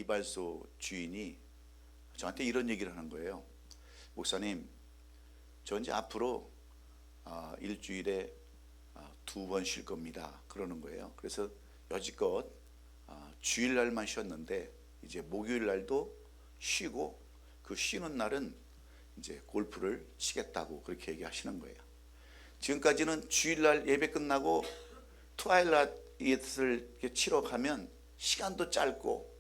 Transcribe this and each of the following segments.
이발소 주인이 저한테 이런 얘기를 하는 거예요. 목사님, 저 이제 앞으로 일주일에 2번 쉴 겁니다. 그러는 거예요. 그래서 여지껏 주일날만 쉬었는데 이제 목요일날도 쉬고 그 쉬는 날은 이제 골프를 치겠다고 그렇게 얘기하시는 거예요. 지금까지는 주일날 예배 끝나고 트와일라잇을 치러 가면 시간도 짧고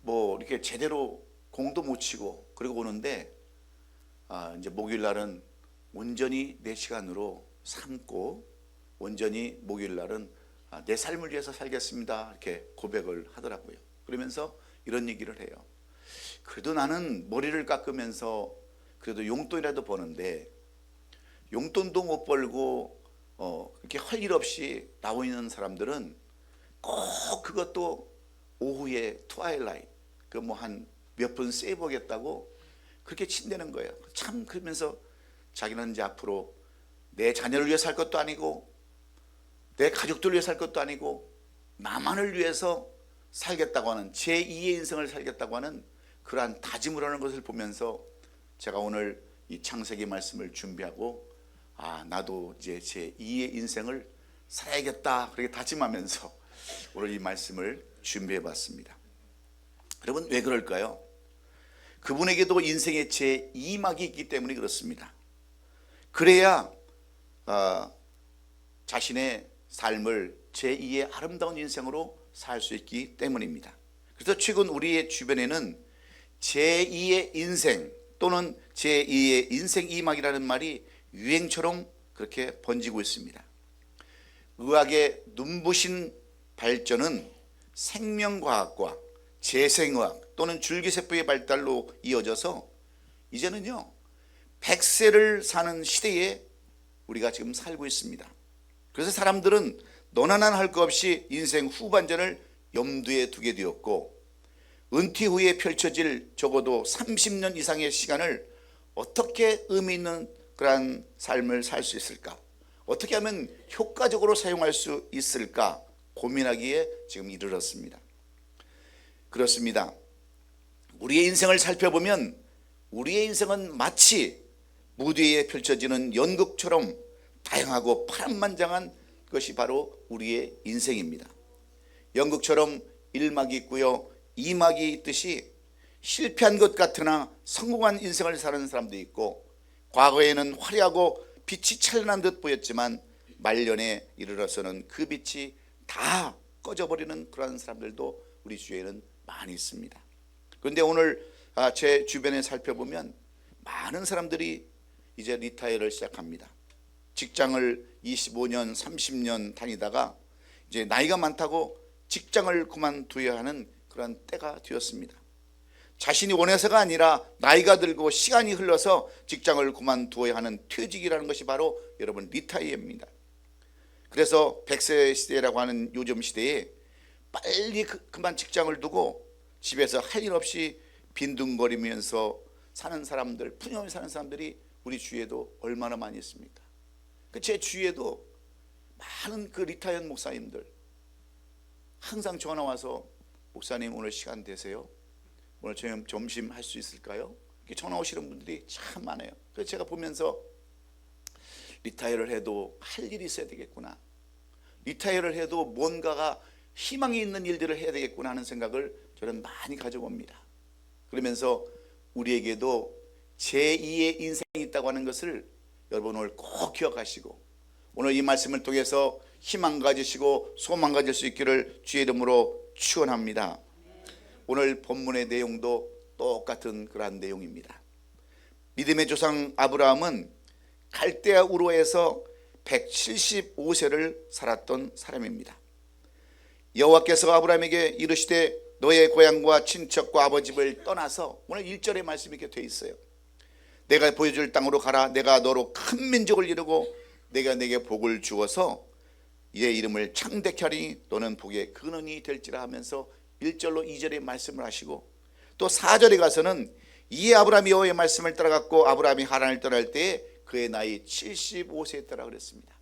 뭐 이렇게 제대로 공도 못 치고 그러고 오는데 이제 목요일날은 온전히 내 시간으로 삼고 온전히 목요일날은 내 삶을 위해서 살겠습니다. 이렇게 고백을 하더라고요. 그러면서 이런 얘기를 해요. 그래도 나는 머리를 깎으면서 그래도 용돈이라도 버는데 용돈도 못 벌고 이렇게 할 일 없이 나와 있는 사람들은 꼭 그것도 오후에 트와일라이트 그 뭐 한 몇 분 세이브하겠다고 그렇게 친대는 거예요. 참 그러면서 자기는 이제 앞으로 내 자녀를 위해 살 것도 아니고 내 가족들을 위해 살 것도 아니고 나만을 위해서 살겠다고 하는 제2의 인생을 살겠다고 하는 그러한 다짐을 하는 것을 보면서 제가 오늘 이 창세기 말씀을 준비하고 나도 이제 제2의 인생을 살아야겠다 그렇게 다짐하면서 오늘 이 말씀을 준비해 봤습니다. 여러분 왜 그럴까요? 그분에게도 인생의 제2막이 있기 때문에 그렇습니다. 그래야 자신의 삶을 제2의 아름다운 인생으로 살 수 있기 때문입니다. 그래서 최근 우리의 주변에는 제2의 인생 또는 제2의 인생 2막이라는 말이 유행처럼 그렇게 번지고 있습니다. 의학의 눈부신 발전은 생명과학과 재생의학 또는 줄기세포의 발달로 이어져서 이제는요 100세를 사는 시대에 우리가 지금 살고 있습니다. 그래서 사람들은 너나 나나 할 것 없이 인생 후반전을 염두에 두게 되었고 은퇴 후에 펼쳐질 적어도 30년 이상의 시간을 어떻게 의미 있는 그러한 삶을 살 수 있을까? 어떻게 하면 효과적으로 사용할 수 있을까? 고민하기에 지금 이르렀습니다. 그렇습니다. 우리의 인생을 살펴보면 우리의 인생은 마치 무대에 펼쳐지는 연극처럼 다양하고 파란만장한 것이 바로 우리의 인생입니다. 연극처럼 1막이 있고요 2막이 있듯이 실패한 것 같으나 성공한 인생을 사는 사람도 있고 과거에는 화려하고 빛이 찬란한 듯 보였지만 말년에 이르러서는 그 빛이 다 꺼져버리는 그런 사람들도 우리 주위에는 많이 있습니다. 그런데 오늘 제 주변에 살펴보면 많은 사람들이 이제 리타이어를 시작합니다. 직장을 25년 30년 다니다가 이제 나이가 많다고 직장을 그만두어야 하는 그런 때가 되었습니다. 자신이 원해서가 아니라 나이가 들고 시간이 흘러서 직장을 그만두어야 하는 퇴직이라는 것이 바로 여러분 리타이어입니다. 그래서 100세 시대라고 하는 요즘 시대에 빨리 그만 직장을 두고 집에서 할 일 없이 빈둥거리면서 사는 사람들, 푸념히 사는 사람들이 우리 주위에도 얼마나 많이 있습니까? 제 주위에도 많은 그 리타이어 목사님들 항상 전화 와서 목사님 오늘 시간 되세요? 오늘 점심 할 수 있을까요? 이렇게 전화 오시는 분들이 참 많아요. 그래서 제가 보면서 리타이어를 해도 할 일이 있어야 되겠구나. 리타이어를 해도 뭔가가 희망이 있는 일들을 해야 되겠구나 하는 생각을 저는 많이 가져봅니다. 그러면서 우리에게도 제2의 인생이 있다고 하는 것을 여러분 오늘 꼭 기억하시고 오늘 이 말씀을 통해서 희망 가지시고 소망 가질 수 있기를 주의 이름으로 축원합니다. 오늘 본문의 내용도 똑같은 그러한 내용입니다. 믿음의 조상 아브라함은 갈대아 우르에서 175세를 살았던 사람입니다. 여호와께서 아브라함에게 이르시되 너의 고향과 친척과 아버집을 떠나서 오늘 1절의 말씀이 이렇게 되어 있어요. 내가 보여줄 땅으로 가라. 내가 너로 큰 민족을 이루고 내가 내게 복을 주어서 이의 이름을 창대케 하리니 너는 복의 근원이 될지라 하면서 1절로 2절의 말씀을 하시고 또 4절에 가서는 이에 아브라함이 여호와의 말씀을 따라갔고 아브라함이 하란을 떠날 때에 그의 나이 75세였더라 그랬습니다.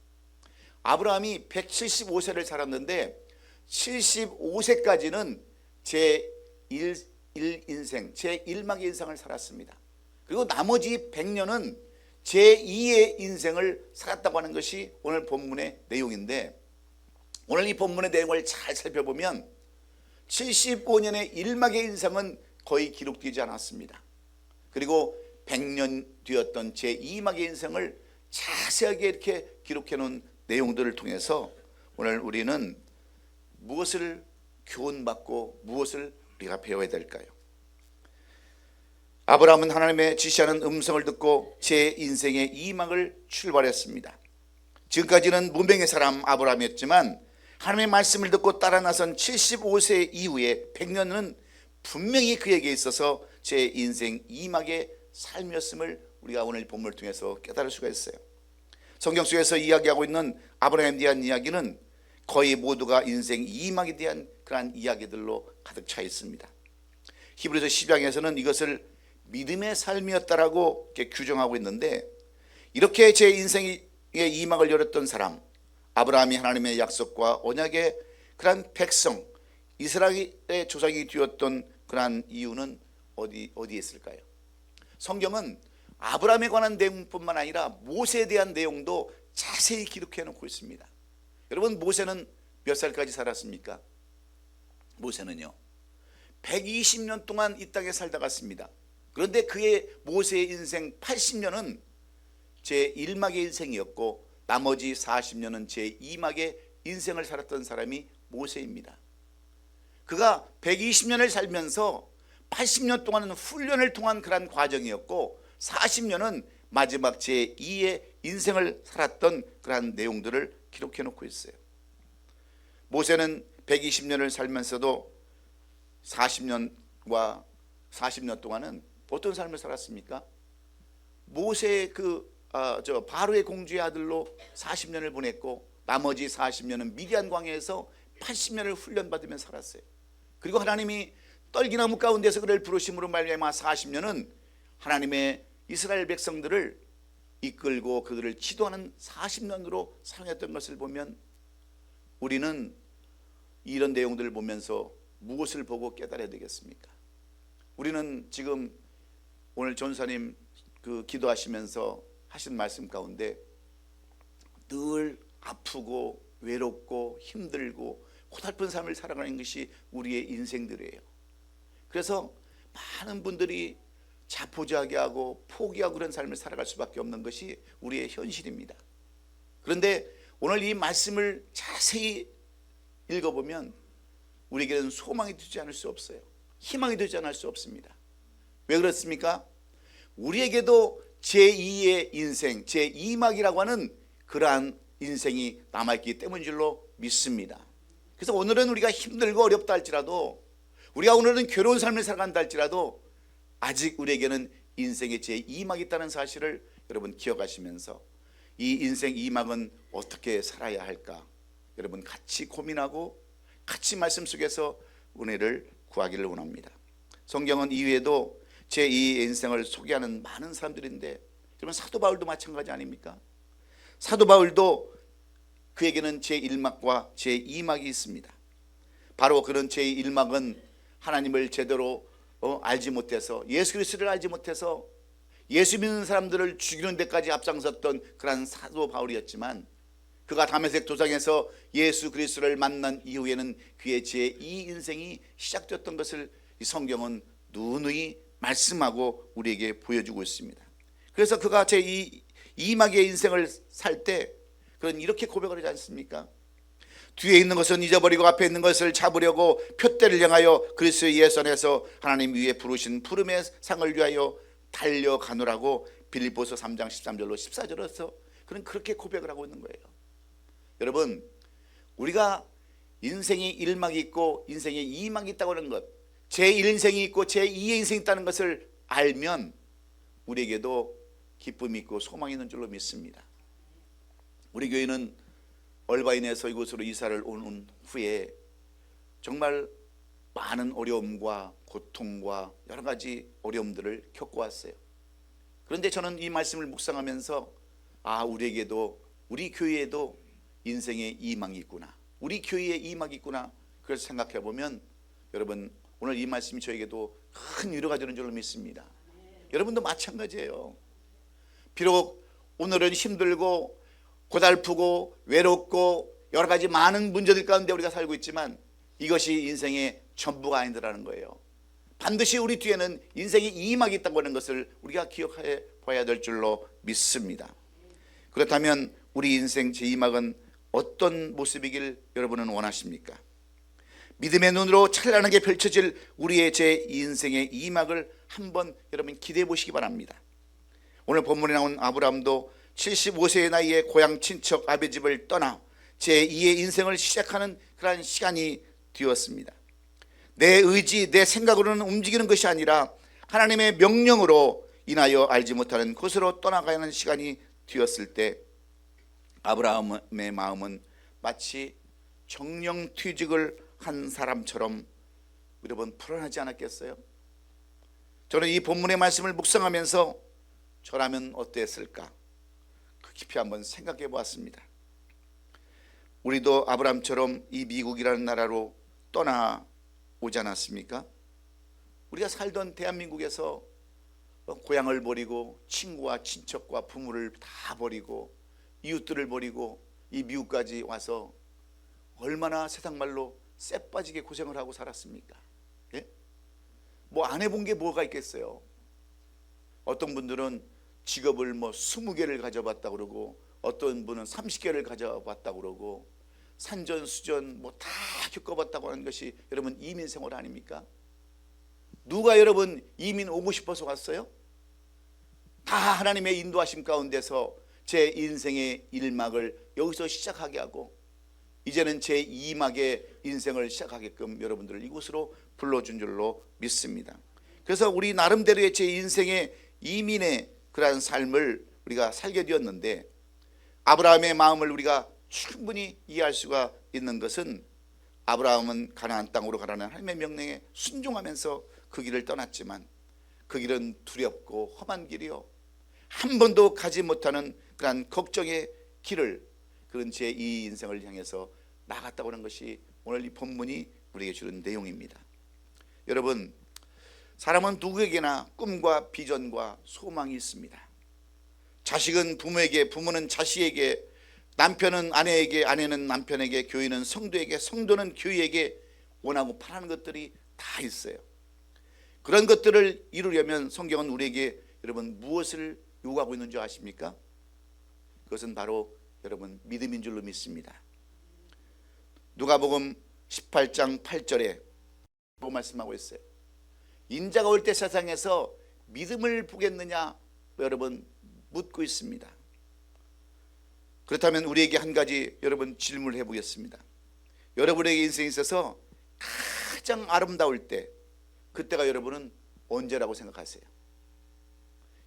아브라함이 175세를 살았는데 75세까지는 제 인생, 제1막의 인생을 살았습니다. 그리고 나머지 100년은 제2의 인생을 살았다고 하는 것이 오늘 본문의 내용인데, 오늘 이 본문의 내용을 잘 살펴보면 75년의 1막의 인생은 거의 기록되지 않았습니다. 그리고 100년 뒤였던 제2막의 인생을 자세하게 이렇게 기록해 놓은 내용들을 통해서 오늘 우리는 무엇을 교훈받고 무엇을 우리가 배워야 될까요? 아브라함은 하나님의 지시하는 음성을 듣고 제 인생의 2막을 출발했습니다. 지금까지는 무명의 사람 아브라함이었지만 하나님의 말씀을 듣고 따라 나선 75세 이후에 100년은 분명히 그에게 있어서 제 인생 2막의 삶이었음을 우리가 오늘 본문을 통해서 깨달을 수가 있어요. 성경 속에서 이야기하고 있는 아브라함에 대한 이야기는 거의 모두가 인생 2막에 대한 그러한 이야기들로 가득 차 있습니다. 히브리서 10장에서는 이것을 믿음의 삶이었다라고 이렇게 규정하고 있는데, 이렇게 제 인생의 2막을 열었던 사람 아브라함이 하나님의 약속과 언약의 그러한 백성 이스라엘의 조상이 되었던 그러한 이유는 어디에 있을까요? 성경은 아브라함에 관한 내용뿐만 아니라 모세에 대한 내용도 자세히 기록해 놓고 있습니다. 여러분, 모세는 몇 살까지 살았습니까? 모세는요 120년 동안 이 땅에 살다 갔습니다. 그런데 그의 모세의 인생 80년은 제1막의 인생이었고 나머지 40년은 제2막의 인생을 살았던 사람이 모세입니다. 그가 120년을 살면서 80년 동안은 훈련을 통한 그런 과정이었고 40년은 마지막 제2의 인생을 살았던 그런 내용들을 기록해 놓고 있어요. 모세는 120년을 살면서도 40년과 40년 동안은 어떤 삶을 살았습니까? 모세의 바로의 공주의 아들로 40년을 보냈고 나머지 40년은 미디안 광야에서 80년을 훈련받으며 살았어요. 그리고 하나님이 떨기나무 가운데서 그를 부르심으로 말미암아 40년은 하나님의 이스라엘 백성들을 이끌고 그들을 지도하는 40년으로 사용했던 것을 보면 우리는 이런 내용들을 보면서 무엇을 보고 깨달아야 되겠습니까? 우리는 지금 오늘 전사님 기도하시면서 하신 말씀 가운데 늘 아프고 외롭고 힘들고 고달픈 삶을 살아가는 것이 우리의 인생들이에요. 그래서 많은 분들이 자포자기 하고 포기하고 그런 삶을 살아갈 수밖에 없는 것이 우리의 현실입니다. 그런데 오늘 이 말씀을 자세히 읽어보면 우리에게는 소망이 되지 않을 수 없어요. 희망이 되지 않을 수 없습니다. 왜 그렇습니까? 우리에게도 제2의 인생, 제2막이라고 하는 그러한 인생이 남아있기 때문인 줄로 믿습니다. 그래서 오늘은 우리가 힘들고 어렵다 할지라도, 우리가 오늘은 괴로운 삶을 살아간다 할지라도 아직 우리에게는 인생의 제2막이 있다는 사실을 여러분 기억하시면서 이 인생 2막은 어떻게 살아야 할까 여러분 같이 고민하고 같이 말씀 속에서 은혜를 구하기를 원합니다. 성경은 이외에도 제2의 인생을 소개하는 많은 사람들인데 여러분 사도 바울도 마찬가지 아닙니까? 사도 바울도 그에게는 제1막과 제2막이 있습니다. 바로 그런 제1막은 하나님을 제대로 알지 못해서, 예수 그리스도를 알지 못해서 예수 믿는 사람들을 죽이는 데까지 앞장섰던 그런 사도 바울이었지만, 그가 다메섹 도상에서 예수 그리스도를 만난 이후에는 그의 제2 인생이 시작되었던 것을 이 성경은 누누이 말씀하고 우리에게 보여주고 있습니다. 그래서 그가 제2막의 인생을 살 때 그는 이렇게 고백을 하지 않습니까? 뒤에 있는 것은 잊어버리고 앞에 있는 것을 잡으려고 표대를 향하여 그리스도 예수 안에서 하나님 위에 부르신 푸름의 상을 위하여 달려가노라고 빌립보서 3장 13절로 14절에서 그는 그렇게 고백을 하고 있는 거예요. 여러분, 우리가 인생이 1막이 있고 인생에 2막이 있다고 하는 것, 제1인생이 있고 제2의 인생이 있다는 것을 알면 우리에게도 기쁨이 있고 소망이 있는 줄로 믿습니다. 우리 교회는 얼바인에서 이곳으로 이사를 온 후에 정말 많은 어려움과 고통과 여러 가지 어려움들을 겪어왔어요. 그런데 저는 이 말씀을 묵상하면서 우리에게도, 우리 교회에도 인생의 2막이 있구나, 우리 교회에 2막이 있구나, 그걸 생각해 보면 여러분 오늘 이 말씀이 저에게도 큰 위로가 되는 줄로 믿습니다. 여러분도 마찬가지예요. 비록 오늘은 힘들고 고달프고 외롭고 여러 가지 많은 문제들 가운데 우리가 살고 있지만 이것이 인생의 전부가 아니라는 거예요. 반드시 우리 뒤에는 인생의 이막이 있다고 하는 것을 우리가 기억해 봐야 될 줄로 믿습니다. 그렇다면 우리 인생 제2막은 어떤 모습이길 여러분은 원하십니까? 믿음의 눈으로 찬란하게 펼쳐질 우리의 제2인생의 2막을 한번 여러분 기대해 보시기 바랍니다. 오늘 본문에 나온 아브라함도 75세의 나이에 고향 친척 아베 집을 떠나 제2의 인생을 시작하는 그러한 시간이 되었습니다. 내 의지, 내 생각으로는 움직이는 것이 아니라 하나님의 명령으로 인하여 알지 못하는 곳으로 떠나가는 시간이 되었을 때 아브라함의 마음은 마치 정령퇴직을 한 사람처럼 여러분 불안하지 않았겠어요? 저는 이 본문의 말씀을 묵상하면서 저라면 어땠을까? 그 깊이 한번 생각해 보았습니다. 우리도 아브라함처럼 이 미국이라는 나라로 떠나오지 않았습니까? 우리가 살던 대한민국에서 고향을 버리고 친구와 친척과 부모를 다 버리고 이웃들을 버리고 이 미국까지 와서 얼마나 세상 말로 쎄 빠지게 고생을 하고 살았습니까? 예? 뭐 안 해본 게 뭐가 있겠어요? 어떤 분들은 직업을 뭐 20개를 가져봤다 그러고 어떤 분은 30개를 가져봤다 그러고 산전수전 뭐 다 겪어봤다고 하는 것이 여러분 이민 생활 아닙니까? 누가 여러분 이민 오고 싶어서 왔어요? 다 하나님의 인도하심 가운데서 제 인생의 1막을 여기서 시작하게 하고 이제는 제 2막의 인생을 시작하게끔 여러분들을 이곳으로 불러준 줄로 믿습니다. 그래서 우리 나름대로의 제 인생의 이민의 그러한 삶을 우리가 살게 되었는데 아브라함의 마음을 우리가 충분히 이해할 수가 있는 것은 아브라함은 가나안 땅으로 가라는 하나님의 명령에 순종하면서 그 길을 떠났지만 그 길은 두렵고 험한 길이요 한 번도 가지 못하는 그런 걱정의 길을 그런 제2 인생을 향해서 나갔다고 하는 것이 오늘 이 본문이 우리에게 주는 내용입니다. 여러분, 사람은 누구에게나 꿈과 비전과 소망이 있습니다. 자식은 부모에게, 부모는 자식에게, 남편은 아내에게, 아내는 남편에게, 교인은 성도에게, 성도는 교회에게 원하고 바라는 것들이 다 있어요. 그런 것들을 이루려면 성경은 우리에게 여러분 무엇을 요구하고 있는 줄 아십니까? 그것은 바로 여러분 믿음인 줄로 믿습니다. 누가복음 18장 8절에 뭐 말씀하고 있어요? 인자가 올 때 세상에서 믿음을 보겠느냐 여러분 묻고 있습니다. 그렇다면 우리에게 한 가지 여러분 질문을 해보겠습니다. 여러분에게 인생에 있어서 가장 아름다울 때 그때가 여러분은 언제라고 생각하세요?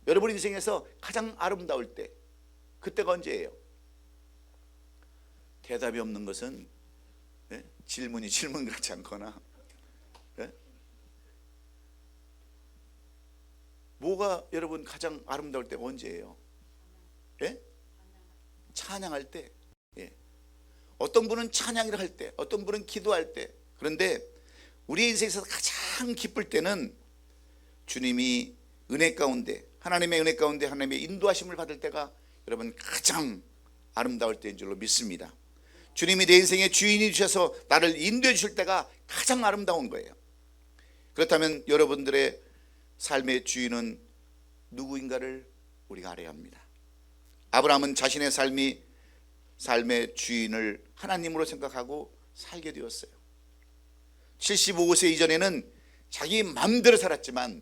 여러분 인생에서 가장 아름다울 때 그때가 언제예요? 대답이 없는 것은 질문이 질문 같지 않거나 뭐가 여러분 가장 아름다울 때 언제예요? 찬양할 때. 어떤 분은 찬양을 할 때, 어떤 분은 기도할 때. 그런데 우리 인생에서 가장 기쁠 때는 주님이 은혜 가운데, 하나님의 은혜 가운데 하나님의 인도하심을 받을 때가 여러분 가장 아름다울 때인 줄로 믿습니다. 주님이 내 인생의 주인이 되셔서 나를 인도해 주실 때가 가장 아름다운 거예요. 그렇다면 여러분들의 삶의 주인은 누구인가를 우리가 알아야 합니다. 아브라함은 자신의 삶의 주인을 하나님으로 생각하고 살게 되었어요. 75세 이전에는 자기 마음대로 살았지만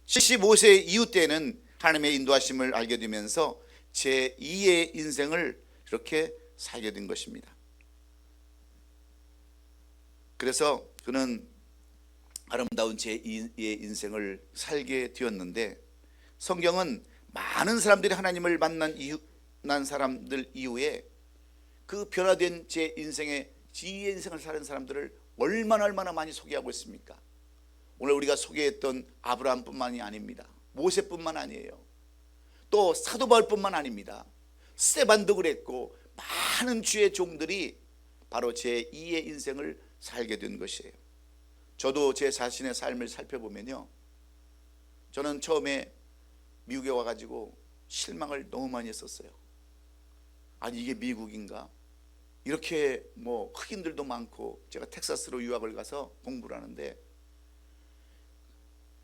75세 이후 때는 하나님의 인도하심을 알게 되면서 제2의 인생을 이렇게 살게 된 것입니다. 그래서 그는 아름다운 제2의 인생을 살게 되었는데 성경은 많은 사람들이 하나님을 만난 사람들 이후에 그 변화된 제 인생의 제2의 인생을 사는 사람들을 얼마나 많이 소개하고 있습니까? 오늘 우리가 소개했던 아브라함뿐만이 아닙니다. 모세뿐만 아니에요. 또 사도 바울뿐만 아닙니다. 스데반도 그랬고 많은 주의 종들이 바로 제2의 인생을 살게 된 것이에요. 저도 제 자신의 삶을 살펴보면요, 저는 처음에 미국에 와가지고 실망을 너무 많이 했었어요. 아니 이게 미국인가? 이렇게 뭐 흑인들도 많고, 제가 텍사스로 유학을 가서 공부를 하는데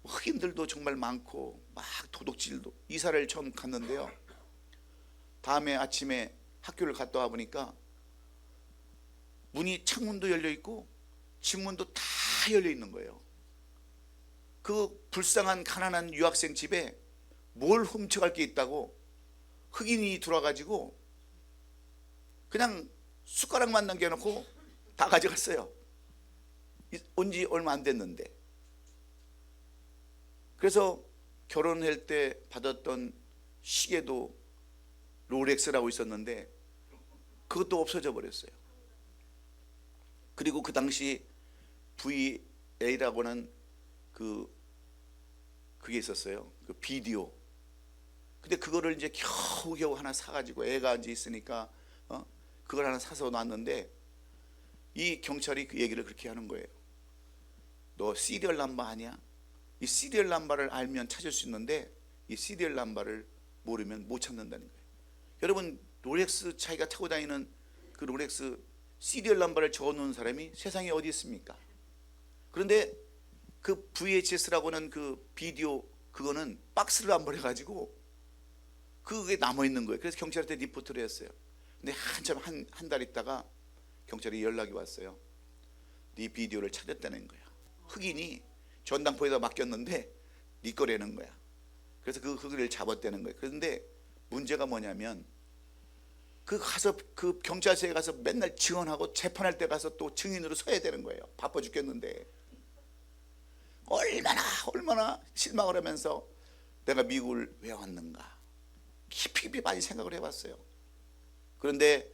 흑인들도 정말 많고 막 도둑질도. 이사를 처음 갔는데요, 다음에 아침에 학교를 갔다 와 보니까 문이, 창문도 열려 있고 집문도 다 열려 있는 거예요. 그 불쌍한 가난한 유학생 집에 뭘 훔쳐갈 게 있다고 흑인이 들어와가지고 그냥 숟가락만 남겨놓고 다 가져갔어요. 온 지 얼마 안 됐는데. 그래서 결혼할 때 받았던 시계도 롤렉스라고 있었는데 그것도 없어져 버렸어요. 그리고 그 당시 VA라고는 그게 있었어요. 그 비디오. 근데 그거를 이제 겨우겨우 하나 사가지고, 애가 이제 있으니까 그걸 하나 사서 놨는데, 이 경찰이 그 얘기를 그렇게 하는 거예요. 너 시리얼 넘버 아니야? 이 시리얼 넘버를 알면 찾을 수 있는데 이 시리얼 넘버를 모르면 못 찾는다는 거예요. 여러분, 롤렉스 자기가 타고 다니는 그 롤렉스 시리얼 넘버를 적어놓은 사람이 세상에 어디 있습니까? 그런데 그 VHS라고 하는 그 비디오, 그거는 박스를 안 버려가지고 그게 남아있는 거예요. 그래서 경찰한테 리포트를 했어요. 근데 한참 한 달 있다가 경찰이 연락이 왔어요. 네 비디오를 찾았다는 거야. 흑인이 전당포에다 맡겼는데 네 거라는 거야. 그래서 그 흑인을 잡았다는 거예요. 그런데 문제가 뭐냐면, 그 경찰서에 가서 맨날 증언하고 재판할 때 가서 또 증인으로 서야 되는 거예요. 바빠 죽겠는데. 얼마나 실망을 하면서 내가 미국을 왜 왔는가 깊이 많이 생각을 해봤어요. 그런데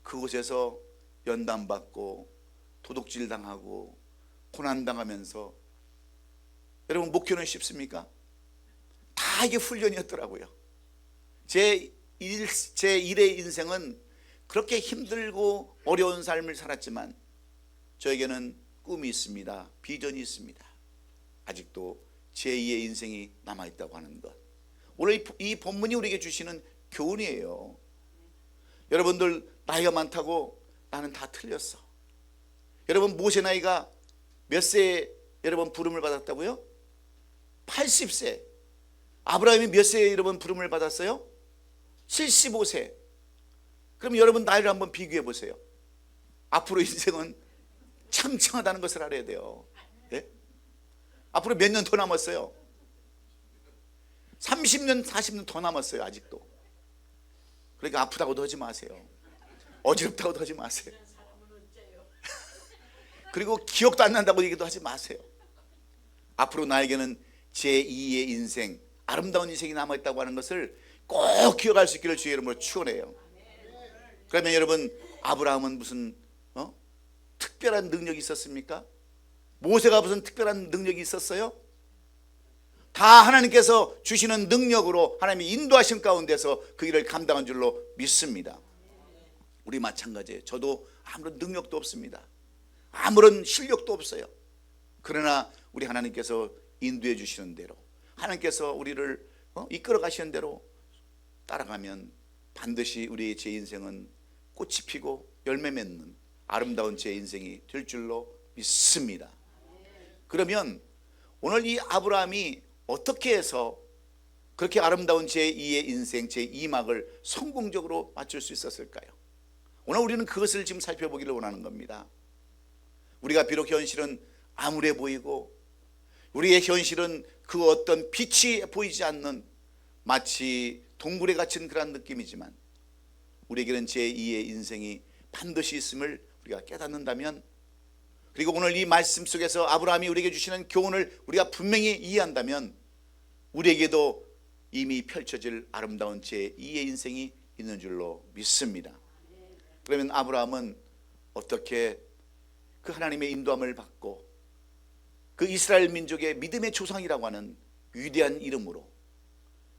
그곳에서 연단받고 도둑질 당하고 고난당하면서, 여러분 목표는 쉽습니까? 다 이게 훈련이었더라고요. 제 일의 인생은 그렇게 힘들고 어려운 삶을 살았지만 저에게는 꿈이 있습니다. 비전이 있습니다. 아직도 제2의 인생이 남아있다고 하는 것. 오늘 이 본문이 우리에게 주시는 교훈이에요. 여러분들 나이가 많다고 나는 다 틀렸어. 여러분 모세 나이가 몇 세에 여러분 부름을 받았다고요? 80세. 아브라함이 몇 세에 여러분 부름을 받았어요? 75세. 그럼 여러분 나이를 한번 비교해 보세요. 앞으로 인생은 창창하다는 것을 알아야 돼요. 네? 앞으로 몇 년 더 남았어요? 30년 40년 더 남았어요. 아직도. 그러니까 아프다고도 하지 마세요. 어지럽다고도 하지 마세요. 그리고 기억도 안 난다고 얘기도 하지 마세요. 앞으로 나에게는 제2의 인생, 아름다운 인생이 남아있다고 하는 것을 꼭 기억할 수 있기를 주의 이름으로 축원해요. 그러면 여러분, 아브라함은 무슨 특별한 능력이 있었습니까? 모세가 무슨 특별한 능력이 있었어요? 다 하나님께서 주시는 능력으로 하나님이 인도하신 가운데서 그 일을 감당한 줄로 믿습니다. 우리 마찬가지예요. 저도 아무런 능력도 없습니다. 아무런 실력도 없어요. 그러나 우리 하나님께서 인도해 주시는 대로, 하나님께서 우리를 이끌어 가시는 대로 따라가면 반드시 우리의 제 인생은 꽃이 피고 열매 맺는 아름다운 제 인생이 될 줄로 믿습니다. 그러면 오늘 이 아브라함이 어떻게 해서 그렇게 아름다운 제2의 인생, 제2막을 성공적으로 맞출 수 있었을까요? 오늘 우리는 그것을 지금 살펴보기를 원하는 겁니다. 우리가 비록 현실은 암울해 보이고 우리의 현실은 그 어떤 빛이 보이지 않는 마치 동굴에 갇힌 그런 느낌이지만, 우리에게는 제2의 인생이 반드시 있음을 우리가 깨닫는다면, 그리고 오늘 이 말씀 속에서 아브라함이 우리에게 주시는 교훈을 우리가 분명히 이해한다면 우리에게도 이미 펼쳐질 아름다운 제2의 인생이 있는 줄로 믿습니다. 그러면 아브라함은 어떻게 그 하나님의 인도함을 받고 그 이스라엘 민족의 믿음의 조상이라고 하는 위대한 이름으로,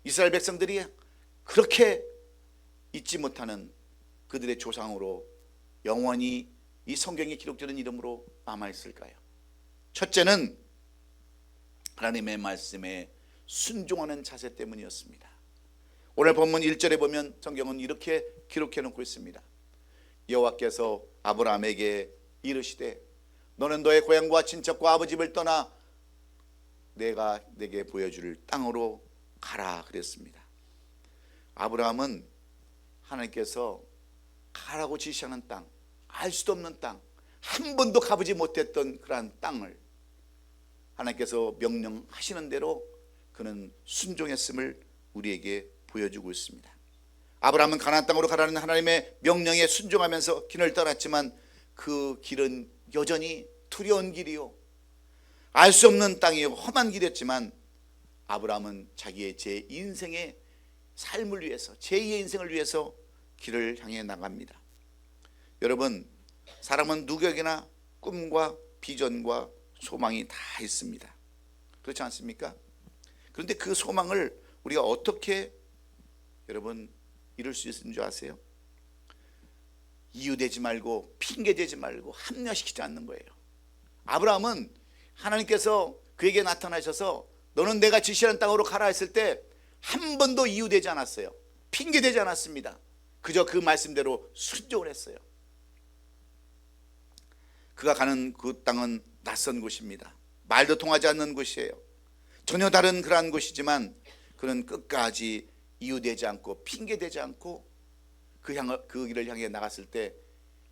이스라엘 백성들이 그렇게 잊지 못하는 그들의 조상으로 영원히 이 성경에 기록되는 이름으로 남아있을까요? 첫째는 하나님의 말씀에 순종하는 자세 때문이었습니다. 오늘 본문 1절에 보면 성경은 이렇게 기록해 놓고 있습니다. 여호와께서 아브라함에게 이르시되 너는 너의 고향과 친척과 아버지 집을 떠나 내가 내게 보여줄 땅으로 가라 그랬습니다. 아브라함은 하나님께서 가라고 지시하는 땅, 알 수도 없는 땅, 한 번도 가보지 못했던 그러한 땅을 하나님께서 명령하시는 대로 그는 순종했음을 우리에게 보여주고 있습니다. 아브라함은 가나안 땅으로 가라는 하나님의 명령에 순종하면서 길을 떠났지만 그 길은 여전히 두려운 길이요, 알 수 없는 땅이요, 험한 길이었지만 아브라함은 자기의 제 인생의 삶을 위해서, 제2의 인생을 위해서 길을 향해 나갑니다. 여러분, 사람은 누구에게나 꿈과 비전과 소망이 다 있습니다. 그렇지 않습니까? 그런데 그 소망을 우리가 어떻게 여러분 이룰 수 있는 줄 아세요? 이유되지 말고 핑계대지 말고 합리화시키지 않는 거예요. 아브라함은 하나님께서 그에게 나타나셔서 너는 내가 지시하는 땅으로 가라 했을 때 한 번도 이유되지 않았어요. 핑계대지 않았습니다. 그저 그 말씀대로 순종을 했어요. 그가 가는 그 땅은 낯선 곳입니다. 말도 통하지 않는 곳이에요. 전혀 다른 그러한 곳이지만 그는 끝까지 이유되지 않고 핑계대지 않고 그 길을 향해 나갔을 때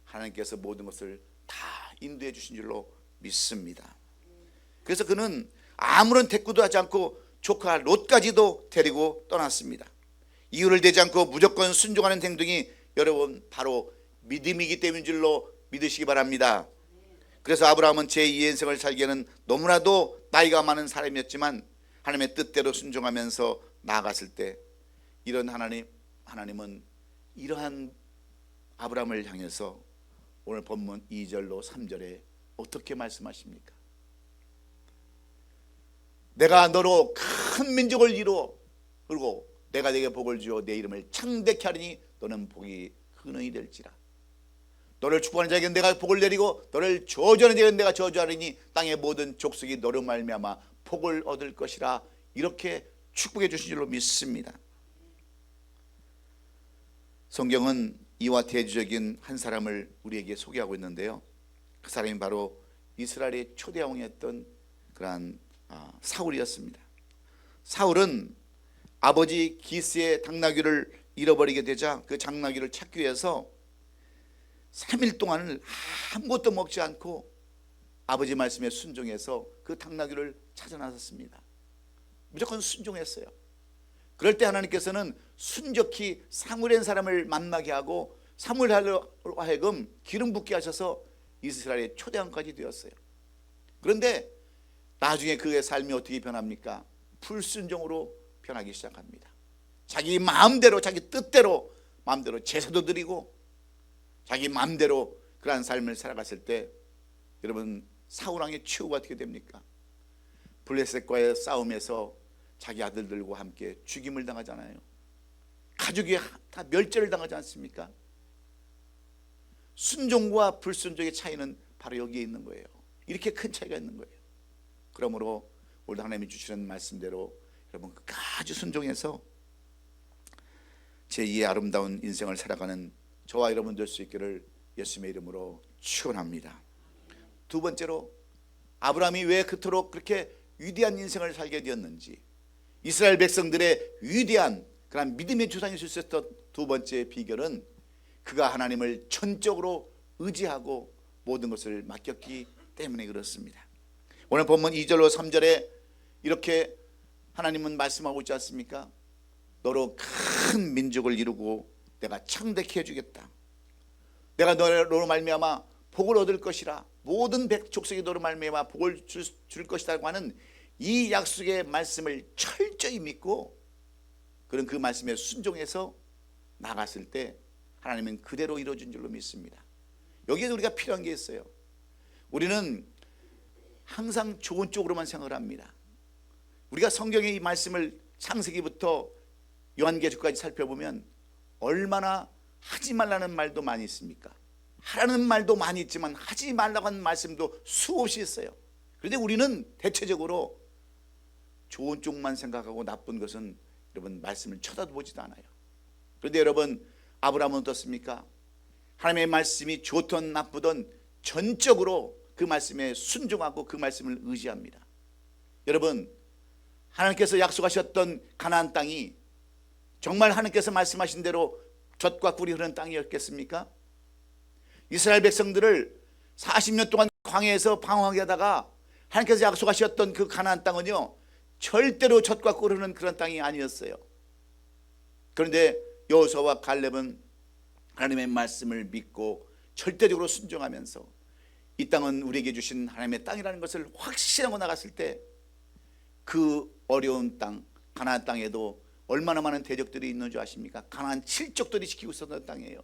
하나님께서 모든 것을 다 인도해 주신 줄로 믿습니다. 그래서 그는 아무런 대꾸도 하지 않고 조카 롯까지도 데리고 떠났습니다. 이유를 대지 않고 무조건 순종하는 행동이 여러분 바로 믿음이기 때문인 줄로 믿으시기 바랍니다. 그래서 아브라함은 제2의 인생을 살기에는 너무나도 나이가 많은 사람이었지만 하나님의 뜻대로 순종하면서 나아갔을 때 이런 하나님은 이러한 아브라함을 향해서 오늘 본문 2절로 3절에 어떻게 말씀하십니까? 내가 너로 큰 민족을 이루어 그리고 내가 네게 복을 주어 내 이름을 창대케 하리니 너는 복이 근원이 될지라. 너를 축복하는 자에게 내가 복을 내리고 너를 저주하는 자에게 내가 저주하리니 땅의 모든 족속이 너로 말미암아 복을 얻을 것이라. 이렇게 축복해 주신 줄로 믿습니다. 성경은 이와 대조적인 한 사람을 우리에게 소개하고 있는데요, 그 사람이 바로 이스라엘의 초대 왕이었던 그러한 사울이었습니다. 사울은 아버지 기스의 당나귀를 잃어버리게 되자 그 당나귀를 찾기 위해서 3일 동안을 아무것도 먹지 않고 아버지 말씀에 순종해서 그 당나귀를 찾아 나섰습니다. 무조건 순종했어요. 그럴 때 하나님께서는 순적히 사무엘이라는 사람을 만나게 하고 사무엘로 하여금 기름 붓게 하셔서 이스라엘의 초대왕까지 되었어요. 그런데 나중에 그의 삶이 어떻게 변합니까? 불순종으로 변하기 시작합니다. 자기 마음대로, 자기 뜻대로 마음대로 제사도 드리고 자기 마음대로 그러한 삶을 살아갔을 때 여러분 사울왕의 최후가 어떻게 됩니까? 블레셋과의 싸움에서 자기 아들들과 함께 죽임을 당하잖아요. 가족이 다 멸절을 당하지 않습니까? 순종과 불순종의 차이는 바로 여기에 있는 거예요. 이렇게 큰 차이가 있는 거예요. 그러므로 오늘 하나님이 주시는 말씀대로 여러분 끝까지 순종해서 제2의 아름다운 인생을 살아가는 저와 여러분 될 수 있기를 예수님의 이름으로 축원합니다. 두 번째로 아브라함이 왜 그토록 그렇게 위대한 인생을 살게 되었는지, 이스라엘 백성들의 위대한 그런 믿음의 조상이 될 수 있었던 두 번째 비결은 그가 하나님을 전적으로 의지하고 모든 것을 맡겼기 때문에 그렇습니다. 오늘 본문 2절로 3절에 이렇게 하나님은 말씀하고 있지 않습니까? 너로 큰 민족을 이루고 내가 창대케 해주겠다. 내가 너로 말미암아 복을 얻을 것이라. 모든 족속이 너로 말미암아 복을 줄 것이라고 하는 이 약속의 말씀을 철저히 믿고 그런 그 말씀에 순종해서 나갔을 때 하나님은 그대로 이루어진 줄로 믿습니다. 여기에 우리가 필요한 게 있어요. 우리는 항상 좋은 쪽으로만 생각을 합니다. 우리가 성경의 이 말씀을 창세기부터 요한계시록까지 살펴보면 얼마나 하지 말라는 말도 많이 있습니까? 하라는 말도 많이 있지만 하지 말라고 하는 말씀도 수없이 있어요. 그런데 우리는 대체적으로 좋은 쪽만 생각하고 나쁜 것은 여러분 말씀을 쳐다보지도 않아요. 그런데 여러분 아브라함은 어떻습니까? 하나님의 말씀이 좋든 나쁘든 전적으로 그 말씀에 순종하고 그 말씀을 의지합니다. 여러분 하나님께서 약속하셨던 가나안 땅이 정말 하나님께서 말씀하신 대로 젖과 꿀이 흐르는 땅이었겠습니까? 이스라엘 백성들을 40년 동안 광야에서 방황하게 하다가 하나님께서 약속하셨던 그 가나안 땅은요 절대로 젖과 꿀 흐르는 그런 땅이 아니었어요. 그런데 여호수아와 갈렙은 하나님의 말씀을 믿고 절대적으로 순종하면서 이 땅은 우리에게 주신 하나님의 땅이라는 것을 확신하고 나갔을 때 그 어려운 땅 가나안 땅에도 얼마나 많은 대적들이 있는 줄 아십니까? 가나안 7족들이 지키고 있었던 땅이에요.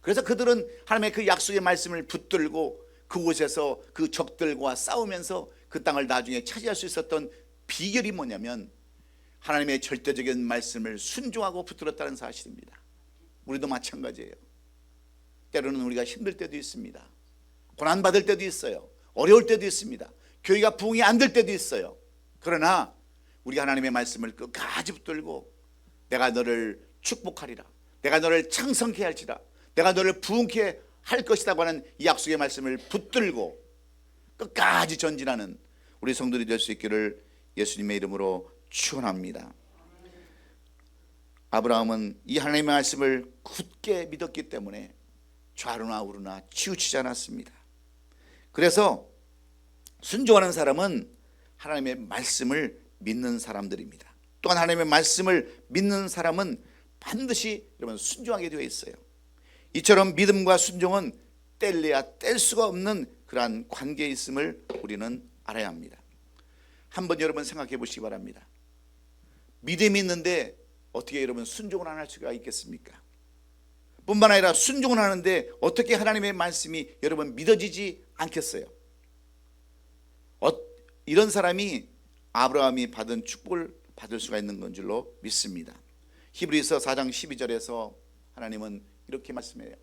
그래서 그들은 하나님의 그 약속의 말씀을 붙들고 그곳에서 그 적들과 싸우면서 그 땅을 나중에 차지할 수 있었던 비결이 뭐냐면 하나님의 절대적인 말씀을 순종하고 붙들었다는 사실입니다. 우리도 마찬가지예요. 때로는 우리가 힘들 때도 있습니다. 고난받을 때도 있어요. 어려울 때도 있습니다. 교회가 부흥이 안 될 때도 있어요. 그러나 우리가 하나님의 말씀을 끝까지 붙들고 내가 너를 축복하리라, 내가 너를 창성케 할지라, 내가 너를 부흥케 할 것이라고 하는 이 약속의 말씀을 붙들고 끝까지 전진하는 우리 성도들이 될 수 있기를 예수님의 이름으로 축원합니다. 아브라함은 이 하나님의 말씀을 굳게 믿었기 때문에 좌로나 우로나 치우치지 않았습니다. 그래서 순종하는 사람은 하나님의 말씀을 믿는 사람들입니다. 또한 하나님의 말씀을 믿는 사람은 반드시 여러분 순종하게 되어 있어요. 이처럼 믿음과 순종은 뗄래야 뗄 수가 없는 그러한 관계에 있음을 우리는 알아야 합니다. 한번 여러분 생각해 보시기 바랍니다. 믿음이 있는데 어떻게 여러분 순종을 안 할 수가 있겠습니까? 뿐만 아니라 순종을 하는데 어떻게 하나님의 말씀이 여러분 믿어지지 않겠어요? 이런 사람이 아브라함이 받은 축복을 받을 수가 있는 건 줄로 믿습니다. 히브리서 4장 12절에서 하나님은 이렇게 말씀해요.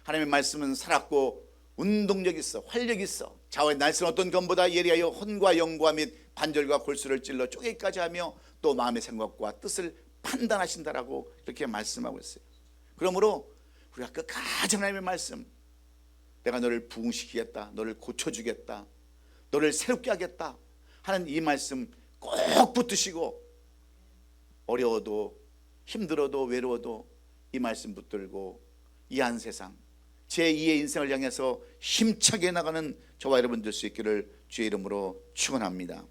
하나님의 말씀은 살았고 운동력 있어, 활력 있어, 좌우의 날선 어떤 검보다 예리하여 혼과 영과 및 관절과 골수를 찔러 쪼개기까지 하며 또 마음의 생각과 뜻을 판단하신다라고 이렇게 말씀하고 있어요. 그러므로 우리가 끝까지 하나님의 말씀, 내가 너를 부흥시키겠다, 너를 고쳐주겠다, 너를 새롭게 하겠다 하는 이 말씀 꼭 붙드시고 어려워도 힘들어도 외로워도 이 말씀 붙들고 이 한 세상 제2의 인생을 향해서 힘차게 나가는 저와 여러분 될 수 있기를 주의 이름으로 축원합니다.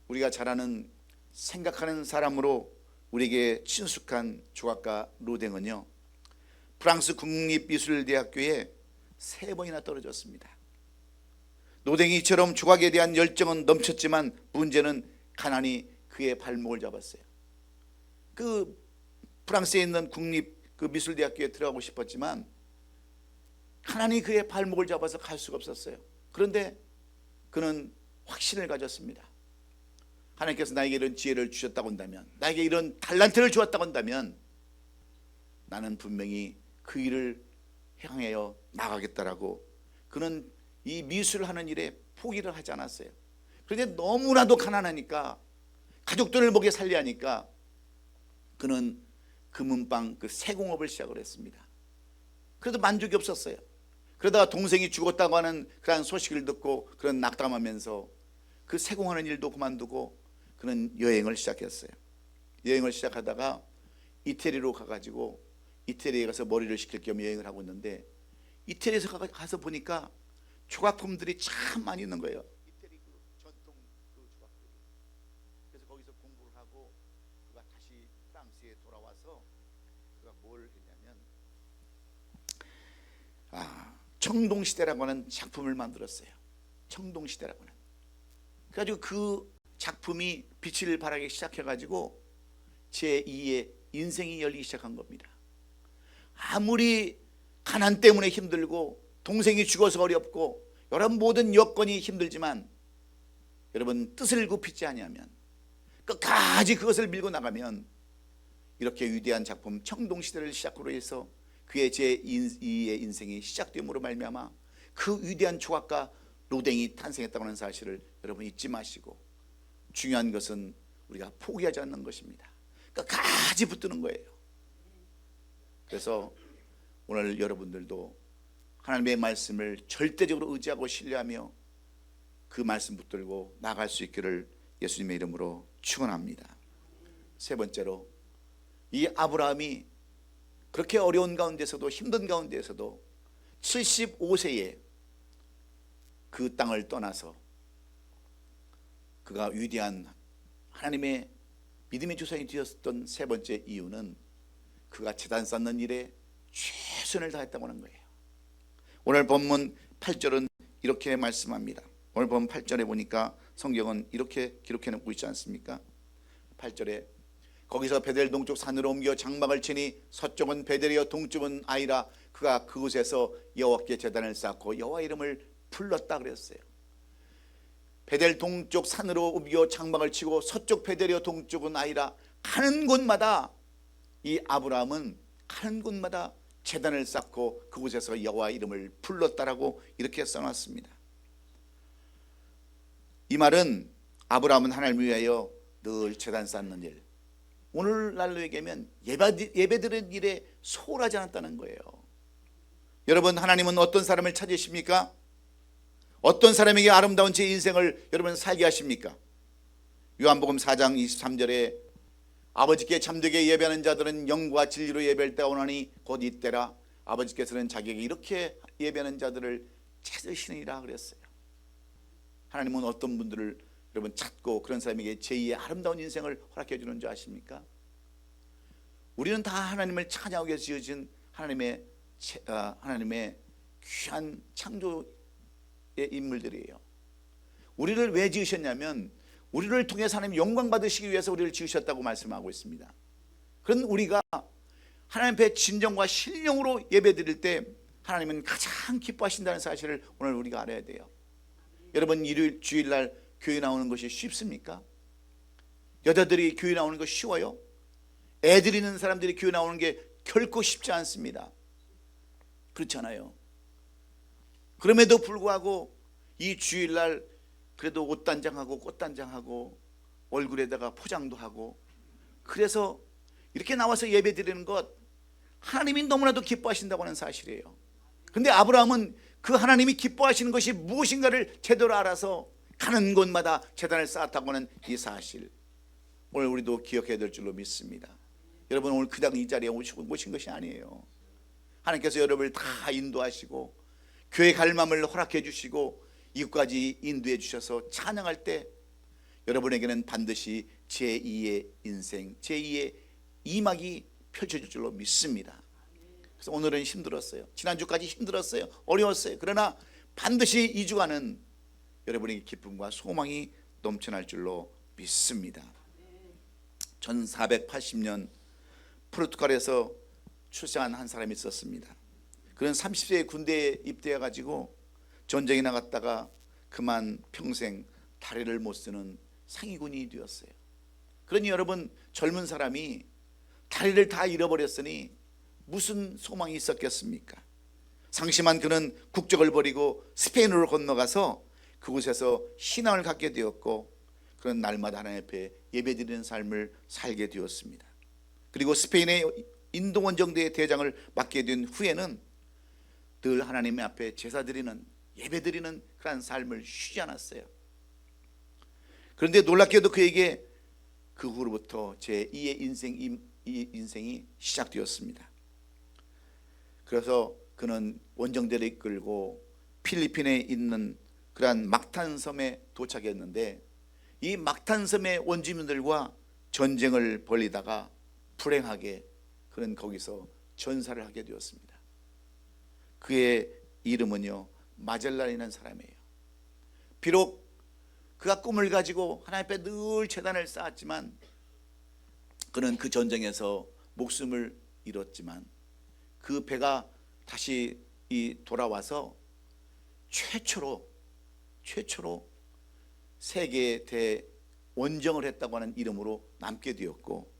우리가 잘 아는 생각하는 사람으로 우리에게 친숙한 조각가 루댕은요 프랑스 국립미술대학교에 3번이나 떨어졌습니다. 노댕이 이처럼 조각에 대한 열정은 넘쳤지만 문제는 가난이 그의 발목을 잡았어요. 그 프랑스에 있는 국립 그 미술대학교에 들어가고 싶었지만 가난이 그의 발목을 잡아서 갈 수가 없었어요. 그런데 그는 확신을 가졌습니다. 하나님께서 나에게 이런 지혜를 주셨다고 한다면, 나에게 이런 달란트를 주었다고 한다면 나는 분명히 그 일을 향하여 나가겠다라고 그는 이 미술하는 일에 포기를 하지 않았어요. 그런데 너무나도 가난하니까 가족들을 먹여 살려야 하니까 그는 금은방 그 세공업을 시작을 했습니다. 그래도 만족이 없었어요. 그러다가 동생이 죽었다고 하는 그런 소식을 듣고 그런 낙담하면서 그 세공하는 일도 그만두고 그는 여행을 시작했어요. 여행을 시작하다가 이태리로 가가지고 이태리에 가서 머리를 식힐 겸 여행을 하고 있는데 이태리에서 가서 보니까 조각품들이 참 많이 있는 거예요. 이태리 그 전통 그 조각들이. 그래서 거기서 공부를 하고 그가 다시 프랑스에 돌아와서 그가 뭘 했냐면 청동시대라고 하는 작품을 만들었어요. 청동시대라고 하는. 그래가지고 그 작품이 빛을 발하기 시작해가지고 제2의 인생이 열리기 시작한 겁니다. 아무리 가난 때문에 힘들고 동생이 죽어서 어렵고 여러 모든 여건이 힘들지만 여러분 뜻을 굽히지 아니하면 끝까지 그것을 밀고 나가면 이렇게 위대한 작품 청동시대를 시작으로 해서 그의 제2의 인생이 시작됨으로 말미암아 그 위대한 조각가 로댕이 탄생했다고 하는 사실을 여러분 잊지 마시고, 중요한 것은 우리가 포기하지 않는 것입니다. 끝까지 붙드는 거예요. 그래서 오늘 여러분들도 하나님의 말씀을 절대적으로 의지하고 신뢰하며 그 말씀 붙들고 나갈 수 있기를 예수님의 이름으로 축원합니다. 세 번째로, 이 아브라함이 그렇게 어려운 가운데서도, 힘든 가운데서도 75세에 그 땅을 떠나서 그가 위대한 하나님의 믿음의 조상이 되었던 세 번째 이유는 그가 제단 쌓는 일에 최선을 다했다고 하는 거예요. 오늘 본문 8절은 이렇게 말씀합니다. 오늘 본문 8절에 보니까 성경은 이렇게 기록해 놓고 있지 않습니까? 8절에 거기서 베델 동쪽 산으로 옮겨 장막을 치니 서쪽은 베델이요 동쪽은 아이라, 그가 그곳에서 여호와께 제단을 쌓고 여호와 이름을 불렀다 그랬어요. 베델 동쪽 산으로 옮겨 장막을 치고 서쪽 베델이요 동쪽은 아이라, 가는 곳마다 이 아브라함은 가는 곳마다 제단을 쌓고 그곳에서 여호와 이름을 불렀다라고 이렇게 써놨습니다. 이 말은 아브라함은 하나님을 위하여 늘 제단 쌓는 일, 오늘날로 얘기하면 예배드리는 일에 소홀하지 않았다는 거예요. 여러분, 하나님은 어떤 사람을 찾으십니까? 어떤 사람에게 아름다운 제 인생을 여러분 살게 하십니까? 요한복음 4장 23절에 아버지께 참되게 예배하는 자들은 영과 진리로 예배할 때가 오나니 곧 이때라, 아버지께서는 자기에게 이렇게 예배하는 자들을 찾으시느니라 그랬어요. 하나님은 어떤 분들을 여러분 찾고 그런 사람에게 제2의 아름다운 인생을 허락해 주는 줄 아십니까? 우리는 다 하나님을 찬양하기 위해서 지어진 하나님의 귀한 창조의 인물들이에요. 우리를 왜 지으셨냐면 우리를 통해서 하나님 영광 받으시기 위해서 우리를 지으셨다고 말씀하고 있습니다. 그런 우리가 하나님 앞에 진정과 신령으로 예배드릴 때 하나님은 가장 기뻐하신다는 사실을 오늘 우리가 알아야 돼요. 여러분, 일요일 주일날 교회 나오는 것이 쉽습니까? 여자들이 교회 나오는 거 쉬워요? 애들 있는 사람들이 교회 나오는 게 결코 쉽지 않습니다. 그렇잖아요. 그럼에도 불구하고 이 주일날 그래도 옷단장하고 꽃단장하고 얼굴에다가 포장도 하고, 그래서 이렇게 나와서 예배 드리는 것 하나님이 너무나도 기뻐하신다고 하는 사실이에요. 근데 아브라함은 그 하나님이 기뻐하시는 것이 무엇인가를 제대로 알아서 가는 곳마다 제단을 쌓았다고 하는 이 사실, 오늘 우리도 기억해야 될 줄로 믿습니다. 여러분, 오늘 그냥 이 자리에 오신 것이 아니에요. 하나님께서 여러분을 다 인도하시고 교회 갈 마음을 허락해 주시고 이곳까지 인도해 주셔서 찬양할 때 여러분에게는 반드시 제2의 인생, 제2의 이막이 펼쳐질 줄로 믿습니다. 그래서 오늘은 힘들었어요. 지난주까지 힘들었어요. 어려웠어요. 그러나 반드시 2주간은 여러분에게 기쁨과 소망이 넘쳐날 줄로 믿습니다. 1480년 포르투갈에서 출생한 한 사람이 있었습니다. 그는 30세에 군대에 입대해 가지고 전쟁에 나갔다가 그만 평생 다리를 못 쓰는 상위군이 되었어요. 그러니 여러분, 젊은 사람이 다리를 다 잃어버렸으니 무슨 소망이 있었겠습니까? 상심한 그는 국적을 버리고 스페인으로 건너가서 그곳에서 신앙을 갖게 되었고, 그런 날마다 하나님 앞에 예배드리는 삶을 살게 되었습니다. 그리고 스페인의 인도원정대의 대장을 맡게 된 후에는 늘 하나님 앞에 제사드리는, 예배드리는 그런 삶을 쉬지 않았어요. 그런데 놀랍게도 그에게 그 후로부터 제2의 인생이 시작되었습니다. 그래서 그는 원정대를 이끌고 필리핀에 있는 그러한 막탄섬에 도착했는데, 이 막탄섬의 원주민들과 전쟁을 벌이다가 불행하게 그는 거기서 전사를 하게 되었습니다. 그의 이름은요, 마젤란이라는 사람이에요. 비록 그가 꿈을 가지고 하나님 앞에 늘 제단을 쌓았지만 그는 그 전쟁에서 목숨을 잃었지만 그 배가 다시 돌아와서 최초로 세계 대원정을 했다고 하는 이름으로 남게 되었고,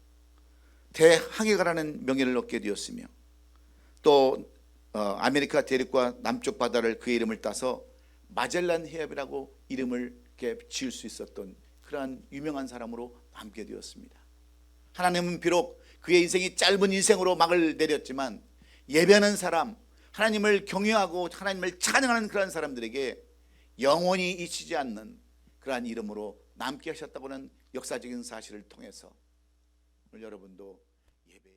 대항해가라는 명예를 얻게 되었으며, 또 아메리카 대륙과 남쪽 바다를 그의 이름을 따서 마젤란 해협이라고 이름을 이렇게 지을 수 있었던 그러한 유명한 사람으로 남게 되었습니다. 하나님은 비록 그의 인생이 짧은 인생으로 막을 내렸지만 예배하는 사람, 하나님을 경외하고 하나님을 찬양하는 그런 사람들에게 영원히 잊히지 않는 그러한 이름으로 남게 하셨다고는 역사적인 사실을 통해서 오늘 여러분도 예배